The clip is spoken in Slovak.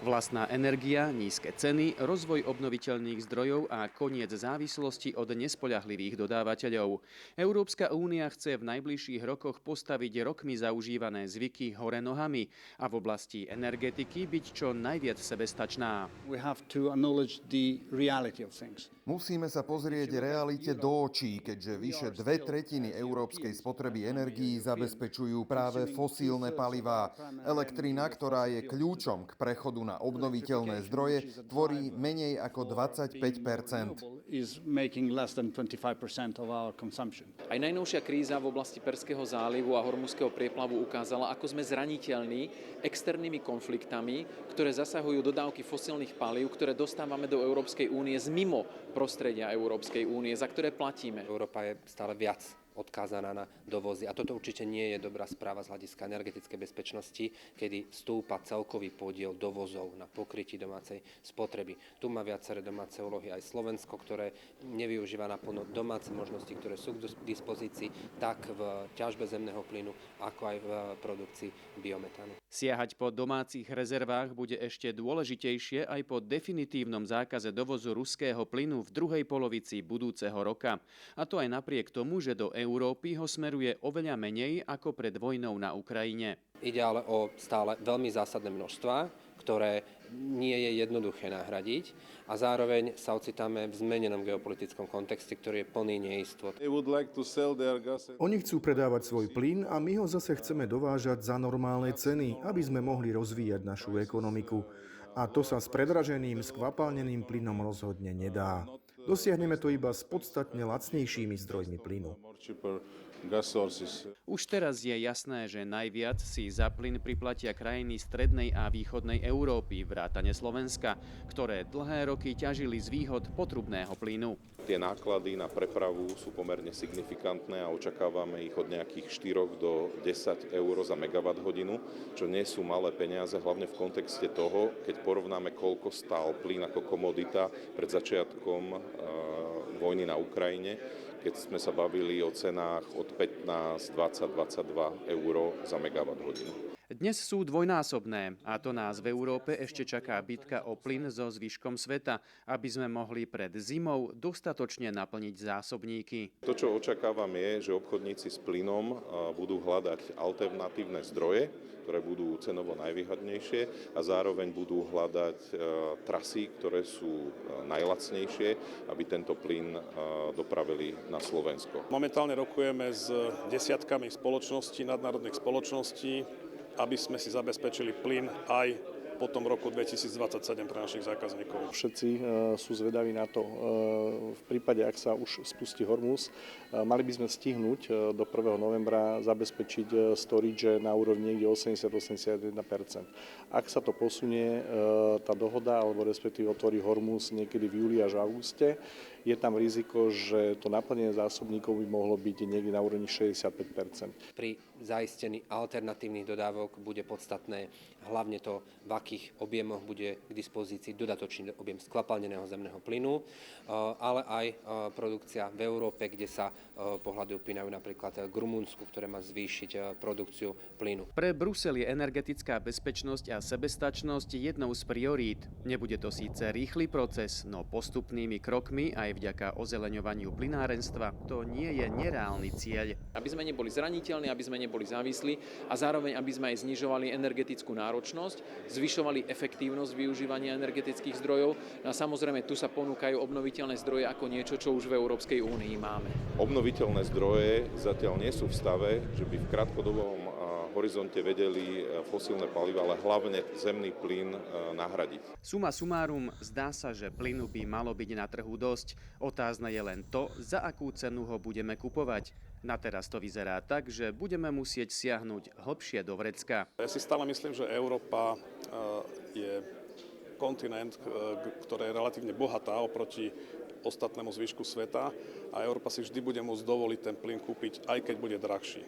Vlastná energia, nízke ceny, rozvoj obnoviteľných zdrojov a koniec závislosti od nespoľahlivých dodávateľov. Európska únia chce v najbližších rokoch postaviť rokmi zaužívané zvyky hore nohami a v oblasti energetiky byť čo najviac sebestačná. Musíme sa pozrieť realite do očí, keďže vyše 2/3 európskej spotreby energií zabezpečujú práve fosílne palivá. Elektrina, ktorá je kľúčom k prechodu na obnoviteľné zdroje, tvorí menej ako 25%. Aj najnovšia kríza v oblasti Perzského zálivu a Hormuzského prieplavu ukázala, ako sme zraniteľní externými konfliktami, ktoré zasahujú dodávky fosílnych palív, ktoré dostávame do Európskej únie z mimo prostredia Európskej únie, za ktoré platíme. Európa je stále viac odkázaná na dovozy. A toto určite nie je dobrá správa z hľadiska energetickej bezpečnosti, kedy stúpa celkový podiel dovozov na pokrytí domácej spotreby. Tu má viaceré domáce úlohy aj Slovensko, ktoré nevyužíva naplno domáce možnosti, ktoré sú k dispozícii, tak v ťažbe zemného plynu, ako aj v produkcii biometánu. Siahať po domácich rezervách bude ešte dôležitejšie aj po definitívnom zákaze dovozu ruského plynu v druhej polovici budúceho roka. A to aj napriek tomu, že do Európy ho smeruje oveľa menej ako pred vojnou na Ukrajine. Ide ale o stále veľmi zásadné množstvá, ktoré nie je jednoduché nahradiť a zároveň sa ocitáme v zmenenom geopolitickom kontexte, ktorý je plný neistot. Oni chcú predávať svoj plyn a my ho zase chceme dovážať za normálne ceny, aby sme mohli rozvíjať našu ekonomiku. A to sa s predraženým skvapalneným plynom rozhodne nedá. Dosiahneme to iba s podstatne lacnejšími zdrojmi plynu. Už teraz je jasné, že najviac si za plyn priplatia krajiny strednej a východnej Európy, vrátane Slovenska, ktoré dlhé roky ťažili z výhod potrubného plynu. Tie náklady na prepravu sú pomerne signifikantné a očakávame ich od nejakých 4 do 10 eur za megawatt hodinu, čo nie sú malé peniaze, hlavne v kontexte toho, keď porovnáme, koľko stál plyn ako komodita pred začiatkom vojny na Ukrajine, keď sme sa bavili o cenách od 15, 20, 22 eur za megawatt hodinu. Dnes sú dvojnásobné a to nás v Európe ešte čaká bitka o plyn so zvyškom sveta, aby sme mohli pred zimou dostatočne naplniť zásobníky. To, čo očakávam, je, že obchodníci s plynom budú hľadať alternatívne zdroje, ktoré budú cenovo najvýhodnejšie a zároveň budú hľadať trasy, ktoré sú najlacnejšie, aby tento plyn dopravili na Slovensko. Momentálne rokujeme s desiatkami spoločností, nadnárodných spoločností, aby sme si zabezpečili plyn aj po tom roku 2027 pre našich zákazníkov. Všetci sú zvedaví na to. V prípade, ak sa už spustí Hormuz, mali by sme stihnúť do 1. novembra zabezpečiť storage na úrovni niekde 80-81%. Ak sa to posunie, tá dohoda, alebo respektíve otvorí Hormuz niekedy v júli až auguste, je tam riziko, že to naplnenie zásobníkov by mohlo byť niekde na úrovni 65%. Pri zaistení alternatívnych dodávok bude podstatné hlavne to, v akých objemoch bude k dispozícii dodatočný objem skvapalneného zemného plynu, ale aj produkcia v Európe, kde sa pohľady upínajú napríklad k Rumunsku, ktoré má zvýšiť produkciu plynu. Pre Brusel je energetická bezpečnosť a sebestačnosť jednou z priorít. Nebude to síce rýchly proces, no postupnými krokmi aj vďaka ozeleňovaniu plynárenstva to nie je nereálny cieľ. Aby sme neboli zraniteľní, aby sme neboli závislí a zároveň aby sme aj znižovali energetickú náročnosť, zvyšovali efektívnosť využívania energetických zdrojov. A samozrejme tu sa ponúkajú obnoviteľné zdroje ako niečo, čo už v Európskej únii máme. Obnoviteľné zdroje zatiaľ nie sú v stave, že by v krátkodobom horizonte vedeli fosílne paliva, ale hlavne zemný plyn nahradiť. Suma sumárum, zdá sa, že plynu by malo byť na trhu dosť. Otázne je len to, za akú cenu ho budeme kupovať. Na teraz to vyzerá tak, že budeme musieť siahnuť hlbšie do vrecka. Ja si stále myslím, že Európa je kontinent, ktorý je relatívne bohatá oproti ostatnému zvyšku sveta a Európa si vždy bude môcť dovoliť ten plyn kúpiť, aj keď bude drahší.